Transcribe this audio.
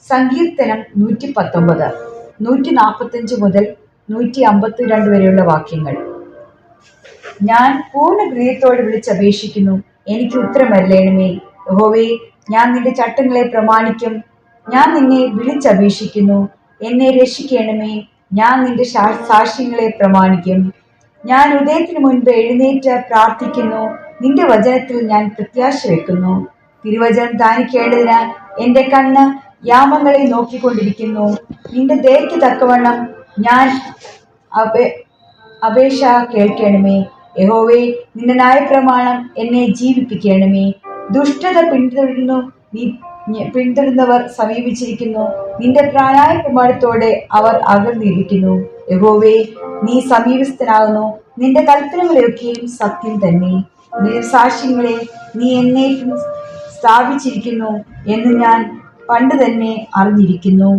സങ്കീർത്തനം 119 145 മുതൽ 152 വരെയുള്ള വാക്യങ്ങൾ. ഞാൻ പൂർണ്ണ ഹൃദയത്തോടെ വിളിച്ചപേക്ഷിക്കുന്നു, എനിക്ക് ഉത്തരമരുളണമേ. യഹോവേ, ഞാൻ നിന്റെ ചട്ടങ്ങളെ പ്രമാണിക്കും. ഞാൻ നിന്നെ വിളിച്ചപേക്ഷിക്കുന്നു, എന്നെ രക്ഷിക്കണമേ. ഞാൻ നിന്റെ സാക്ഷ്യങ്ങളെ പ്രമാണിക്കും. ഞാൻ ഉദയത്തിന് മുൻപ് എഴുന്നേറ്റ് പ്രാർത്ഥിക്കുന്നു, നിന്റെ വചനത്തിൽ ഞാൻ പ്രത്യാശ വെക്കുന്നു. തിരുവചനം ധ്യാനിക്കേണ്ടതിന് എന്റെ കണ്ണ് യാമങ്ങളെ നോക്കിക്കൊണ്ടിരിക്കുന്നു. നിന്റെ ദയയ്ക്ക് തക്കവണ്ണം ഞാൻ അപേക്ഷ കേൾക്കണമേ. യഹോവേ, നിന്റെ ന്യായപ്രമാണം എന്നെ ജീവിപ്പിക്കണമേ. ദുഷ്ടത പിന്തുടരുന്നവർ സമീപിച്ചിരിക്കുന്നു, നിന്റെ ന്യായപ്രമാണത്തോടെ അവർ അകന്നിരിക്കുന്നു. യഹോവേ, നീ സമീപസ്ഥനാകുന്നു, നിന്റെ കൽപ്പനകളെയൊക്കെയും സത്യം തന്നെ. നിന്റെ സാക്ഷ്യങ്ങളെ നീ എന്നേക്കും സ്ഥാപിച്ചിരിക്കുന്നു എന്ന് ഞാൻ പണ്ട് തന്നെ അറിഞ്ഞിരിക്കുന്നു.